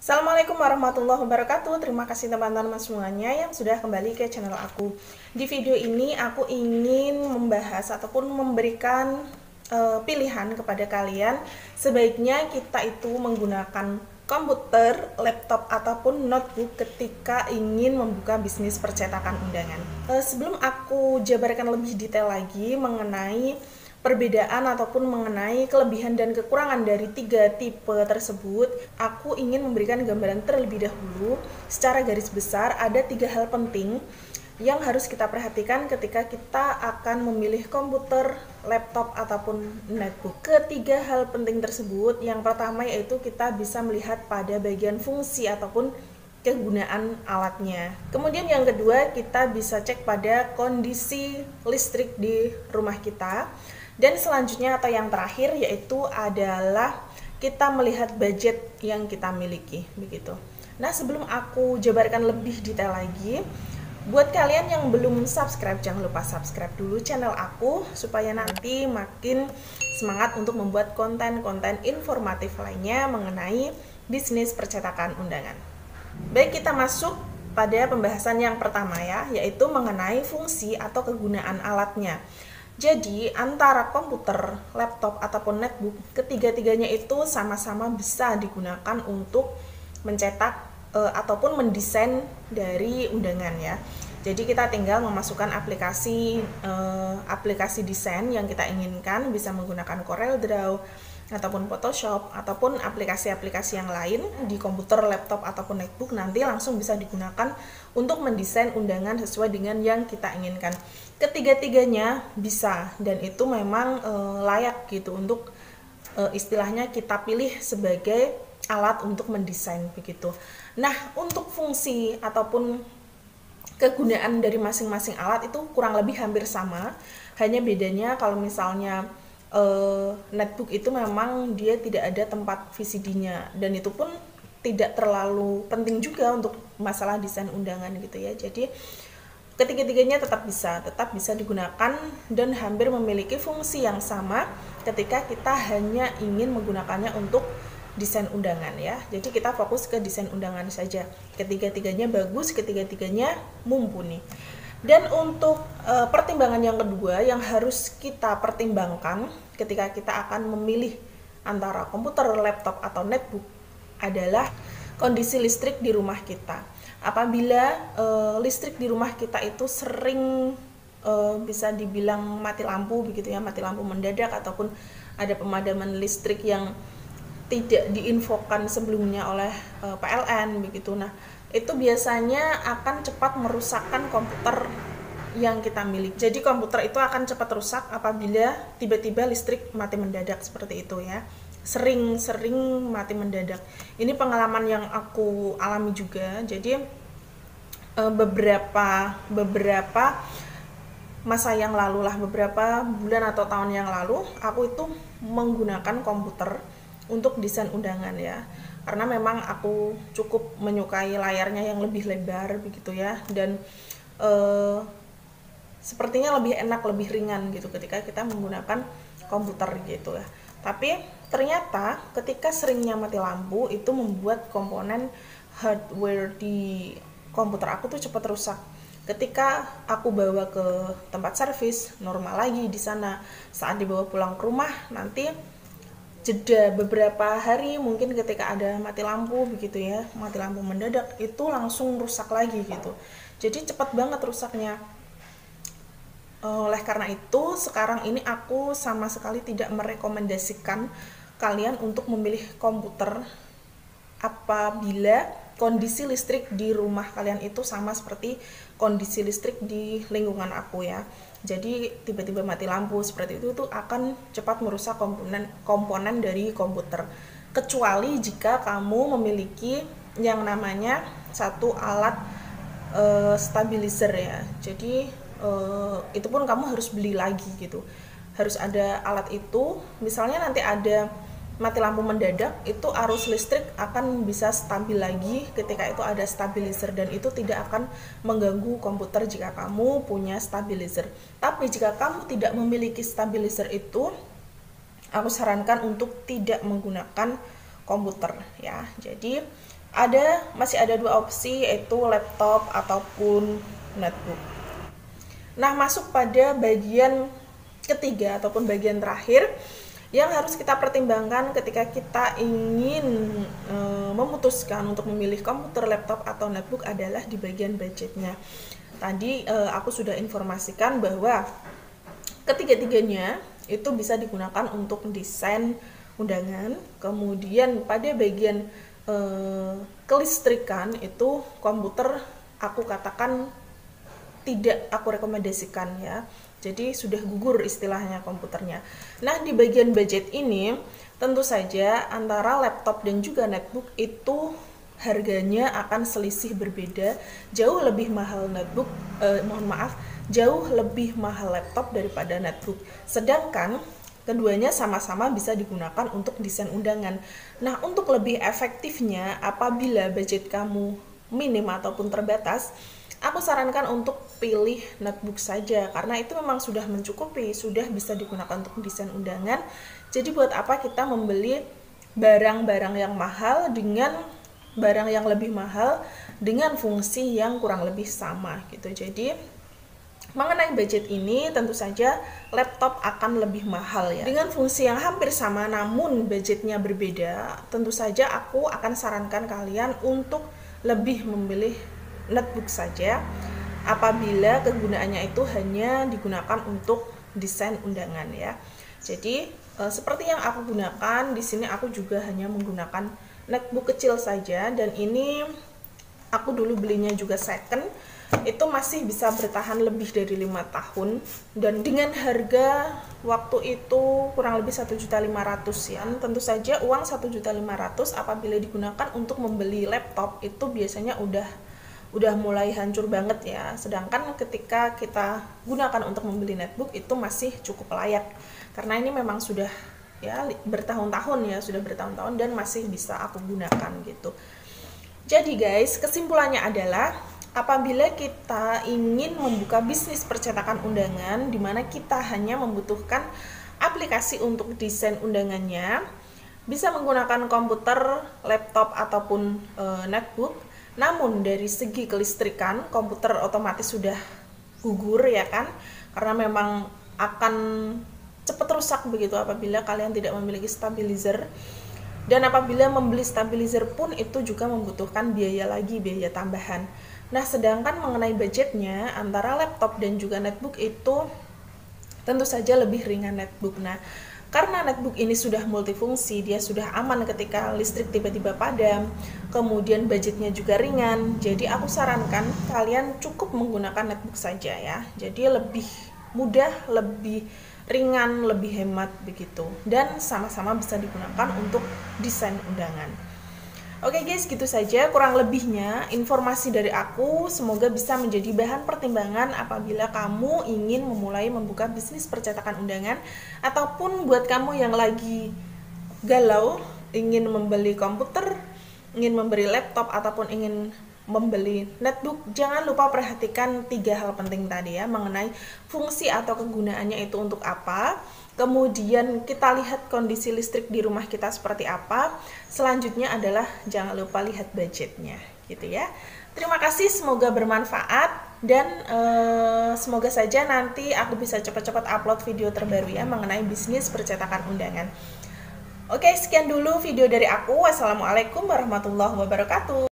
Assalamualaikum warahmatullahi wabarakatuh. Terima kasih teman-teman semuanya yang sudah kembali ke channel aku. Di video ini aku ingin membahas ataupun memberikan pilihan kepada kalian. Sebaiknya kita itu menggunakan komputer, laptop ataupun notebook ketika ingin membuka bisnis percetakan undangan. Sebelum aku jabarkan lebih detail lagi mengenai perbedaan ataupun mengenai kelebihan dan kekurangan dari tiga tipe tersebut, aku ingin memberikan gambaran terlebih dahulu. Secara garis besar ada tiga hal penting yang harus kita perhatikan ketika kita akan memilih komputer, laptop ataupun notebook. Ketiga hal penting tersebut, yang pertama yaitu kita bisa melihat pada bagian fungsi ataupun kegunaan alatnya. Kemudian yang kedua, kita bisa cek pada kondisi listrik di rumah kita. Dan selanjutnya atau yang terakhir yaitu adalah kita melihat budget yang kita miliki, begitu. Nah, sebelum aku jabarkan lebih detail lagi, buat kalian yang belum subscribe, jangan lupa subscribe dulu channel aku supaya nanti makin semangat untuk membuat konten-konten informatif lainnya mengenai bisnis percetakan undangan. Baik, kita masuk pada pembahasan yang pertama ya, yaitu mengenai fungsi atau kegunaan alatnya. Jadi antara komputer, laptop ataupun notebook, ketiga-tiganya itu sama-sama bisa digunakan untuk mencetak ataupun mendesain dari undangan ya. Jadi kita tinggal memasukkan aplikasi desain yang kita inginkan, bisa menggunakan CorelDRAW ataupun Photoshop ataupun aplikasi-aplikasi yang lain di komputer, laptop ataupun notebook, nanti langsung bisa digunakan untuk mendesain undangan sesuai dengan yang kita inginkan. Ketiga-tiganya bisa dan itu memang layak gitu untuk istilahnya kita pilih sebagai alat untuk mendesain begitu. Nah, untuk fungsi ataupun kegunaan dari masing-masing alat itu kurang lebih hampir sama, hanya bedanya kalau misalnya netbook itu memang dia tidak ada tempat VCD-nya dan itu pun tidak terlalu penting juga untuk masalah desain undangan gitu ya. Jadi ketiga-tiganya tetap bisa digunakan dan hampir memiliki fungsi yang sama ketika kita hanya ingin menggunakannya untuk desain undangan ya. Jadi kita fokus ke desain undangan saja. Ketiga-tiganya bagus, ketiga-tiganya mumpuni. Dan untuk pertimbangan yang kedua yang harus kita pertimbangkan ketika kita akan memilih antara komputer, laptop atau netbook adalah kondisi listrik di rumah kita. Apabila listrik di rumah kita itu sering bisa dibilang mati lampu begitu ya, mati lampu mendadak ataupun ada pemadaman listrik yang tidak diinfokan sebelumnya oleh PLN begitu. Nah, itu biasanya akan cepat merusakkan komputer yang kita miliki. Jadi komputer itu akan cepat rusak apabila tiba-tiba listrik mati mendadak seperti itu ya. Sering mati mendadak. Ini pengalaman yang aku alami juga. Jadi beberapa masa yang lalu lah, beberapa bulan atau tahun yang lalu, aku itu menggunakan komputer untuk desain undangan ya, karena memang aku cukup menyukai layarnya yang lebih lebar begitu ya, dan sepertinya lebih enak, lebih ringan gitu ketika kita menggunakan komputer gitu ya. Tapi ternyata ketika seringnya mati lampu itu membuat komponen hardware di komputer aku tuh cepat rusak. Ketika aku bawa ke tempat servis, normal lagi di sana. Saat dibawa pulang ke rumah nanti jeda beberapa hari mungkin ketika ada mati lampu begitu ya, mati lampu mendadak itu langsung rusak lagi gitu. Jadi cepat banget rusaknya. Oleh karena itu sekarang ini aku sama sekali tidak merekomendasikan kalian untuk memilih komputer apabila kondisi listrik di rumah kalian itu sama seperti kondisi listrik di lingkungan aku ya. Jadi tiba-tiba mati lampu seperti itu tuh akan cepat merusak komponen dari komputer. Kecuali jika kamu memiliki yang namanya satu alat stabilizer ya. Jadi itu pun kamu harus beli lagi gitu. Harus ada alat itu. Misalnya nanti ada mati lampu mendadak, itu arus listrik akan bisa stabil lagi ketika itu ada stabilizer, dan itu tidak akan mengganggu komputer jika kamu punya stabilizer. Tapi jika kamu tidak memiliki stabilizer itu, aku sarankan untuk tidak menggunakan komputer ya. Jadi masih ada dua opsi, yaitu laptop ataupun netbook. Nah, masuk pada bagian ketiga ataupun bagian terakhir yang harus kita pertimbangkan ketika kita ingin memutuskan untuk memilih komputer, laptop, atau netbook adalah di bagian budgetnya. Tadi aku sudah informasikan bahwa ketiga-tiganya itu bisa digunakan untuk desain undangan. Kemudian pada bagian kelistrikan itu komputer aku katakan tidak aku rekomendasikan ya. Jadi sudah gugur istilahnya komputernya. Nah, di bagian budget ini tentu saja antara laptop dan juga netbook itu harganya akan selisih berbeda. Jauh lebih mahal netbook, jauh lebih mahal laptop daripada netbook. Sedangkan keduanya sama-sama bisa digunakan untuk desain undangan. Nah, untuk lebih efektifnya apabila budget kamu minim ataupun terbatas, aku sarankan untuk pilih netbook saja karena itu memang sudah mencukupi, sudah bisa digunakan untuk desain undangan. Jadi buat apa kita membeli barang-barang yang mahal dengan barang yang lebih mahal dengan fungsi yang kurang lebih sama gitu. Jadi mengenai budget ini tentu saja laptop akan lebih mahal ya. Dengan fungsi yang hampir sama namun budgetnya berbeda, tentu saja aku akan sarankan kalian untuk lebih memilih netbook saja apabila kegunaannya itu hanya digunakan untuk desain undangan ya. Jadi seperti yang aku gunakan di sini, aku juga hanya menggunakan netbook kecil saja, dan ini aku dulu belinya juga second. Itu masih bisa bertahan lebih dari 5 tahun dan dengan harga waktu itu kurang lebih 1.500.000 ya. Tentu saja uang 1.500.000 apabila digunakan untuk membeli laptop itu biasanya udah mulai hancur banget ya. Sedangkan ketika kita gunakan untuk membeli netbook itu masih cukup layak karena ini memang sudah ya bertahun-tahun ya, sudah bertahun-tahun dan masih bisa aku gunakan gitu. Jadi guys, kesimpulannya adalah apabila kita ingin membuka bisnis percetakan undangan di mana kita hanya membutuhkan aplikasi untuk desain undangannya, bisa menggunakan komputer, laptop ataupun netbook. Namun dari segi kelistrikan, komputer otomatis sudah gugur ya kan, karena memang akan cepat rusak begitu apabila kalian tidak memiliki stabilizer. Dan apabila membeli stabilizer pun itu juga membutuhkan biaya lagi, biaya tambahan. Nah, sedangkan mengenai budgetnya antara laptop dan juga netbook itu tentu saja lebih ringan netbook. Nah, karena netbook ini sudah multifungsi, dia sudah aman ketika listrik tiba-tiba padam, kemudian budgetnya juga ringan. Jadi aku sarankan kalian cukup menggunakan netbook saja ya. Jadi lebih mudah, lebih ringan, lebih hemat begitu. Dan sama-sama bisa digunakan untuk desain undangan. Oke guys, gitu saja kurang lebihnya informasi dari aku. Semoga bisa menjadi bahan pertimbangan apabila kamu ingin memulai membuka bisnis percetakan undangan, ataupun buat kamu yang lagi galau ingin membeli komputer, ingin membeli laptop, ataupun ingin membeli netbook. Jangan lupa perhatikan 3 hal penting tadi ya, mengenai fungsi atau kegunaannya itu untuk apa. Kemudian kita lihat kondisi listrik di rumah kita seperti apa. Selanjutnya adalah jangan lupa lihat budgetnya gitu ya. Terima kasih, semoga bermanfaat dan semoga saja nanti aku bisa cepat-cepat upload video terbaru ya mengenai bisnis percetakan undangan. Oke, sekian dulu video dari aku. Wassalamualaikum warahmatullahi wabarakatuh.